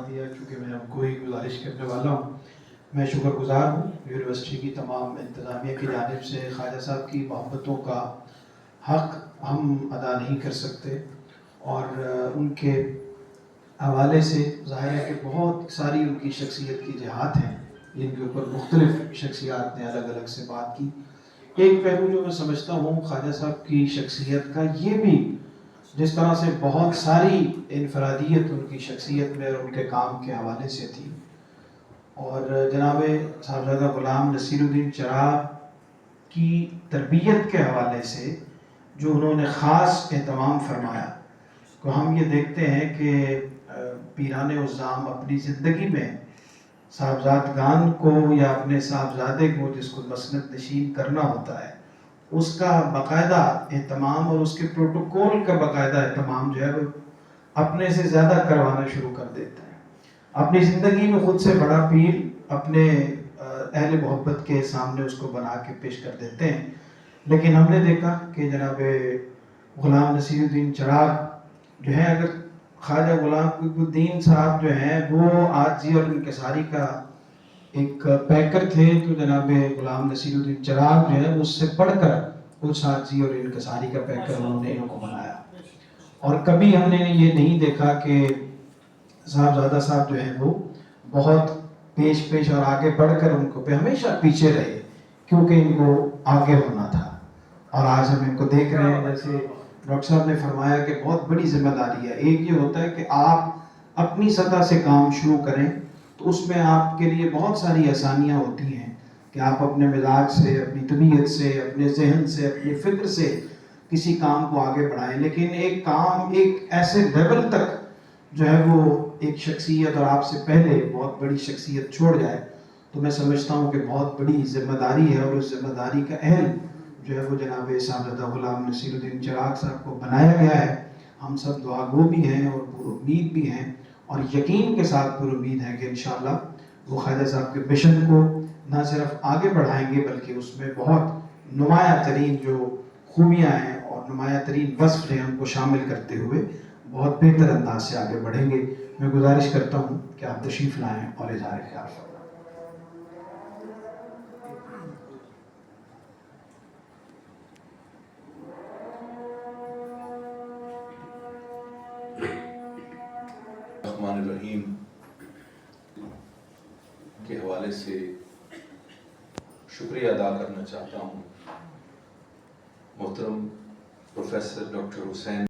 دیا، چونکہ میں آپ کو ہی گزارش کرنے والا ہوں. میں شکر گزار ہوں یونیورسٹی کی تمام انتظامیہ کی جانب سے. خواجہ صاحب کی محبتوں کا حق ہم ادا نہیں کر سکتے، اور ان کے حوالے سے ظاہر ہے کہ بہت ساری ان کی شخصیت کی جہات ہیں جن کے اوپر مختلف شخصیات نے الگ الگ سے بات کی. ایک پہلو جو میں سمجھتا ہوں خواجہ صاحب کی شخصیت کا، یہ بھی جس طرح سے بہت ساری انفرادیت ان کی شخصیت میں اور ان کے کام کے حوالے سے تھی، اور جناب صاحبزادہ غلام نصیر الدین چراغ کی تربیت کے حوالے سے جو انہوں نے خاص اہتمام فرمایا. تو ہم یہ دیکھتے ہیں کہ پیران عظام اپنی زندگی میں صاحبزادگان کو یا اپنے صاحبزادے کو جس کو مسند نشین کرنا ہوتا ہے، اس کا باقاعدہ اہتمام اور اس کے پروٹوکول کا باقاعدہ اہتمام جو ہے وہ اپنے سے زیادہ کروانا شروع کر دیتے ہیں. اپنی زندگی میں خود سے بڑا پیر اپنے اہل محبت کے سامنے اس کو بنا کے پیش کر دیتے ہیں. لیکن ہم نے دیکھا کہ جناب غلام نصیر الدین چراغ جو ہے، اگر خواجہ غلام الدین صاحب جو ہیں وہ عاجزی اور انکساری کا ایک پیکر تھے، تو جناب غلام نصیر الدین چراغ جو ہے اس سے پڑھ کر اس عاجزی اور انکساری کا پیکر انہوں نے ان کو بنایا. اور کبھی ہم نے یہ نہیں دیکھا کہ صاحبزادہ صاحب جو ہیں وہ بہت پیش اور آگے بڑھ کر ان کو پہ ہمیشہ پیچھے رہے، کیونکہ ان کو آگے ہونا تھا. اور آج ہم ان کو دیکھ رہے ہیں، جیسے ڈاکٹر صاحب نے فرمایا کہ بہت بڑی ذمہ داری ہے. ایک یہ ہوتا ہے کہ آپ اپنی سطح سے کام شروع کریں، تو اس میں آپ کے لیے بہت ساری آسانیاں ہوتی ہیں کہ آپ اپنے مزاج سے، اپنی طبیعت سے، اپنے ذہن سے، اپنی فکر سے کسی کام کو آگے بڑھائیں. لیکن ایک کام ایک ایسے لیول تک جو ہے وہ ایک شخصیت اور آپ سے پہلے بہت بڑی شخصیت چھوڑ جائے، تو میں سمجھتا ہوں کہ بہت بڑی ذمہ داری ہے. اور اس ذمہ داری کا اہل جو ہے وہ جناب صاحبزادہ غلام نصیر الدین چراغ صاحب کو بنایا گیا ہے. ہم سب دعا گو بھی ہیں اور پر امید بھی ہیں، اور یقین کے ساتھ پر امید ہے کہ انشاءاللہ وہ خواجہ صاحب کے مشن کو نہ صرف آگے بڑھائیں گے، بلکہ اس میں بہت نمایاں ترین جو خوبیاں ہیں اور نمایاں ترین وصف ہیں ان کو شامل کرتے ہوئے بہت بہتر انداز سے آگے بڑھیں گے. میں گزارش کرتا ہوں کہ آپ تشریف لائیں اور اظہار خیال فرمائیں. الرحمن الرحیم کے حوالے سے شکریہ ادا کرنا چاہتا ہوں محترم پروفیسر ڈاکٹر حسین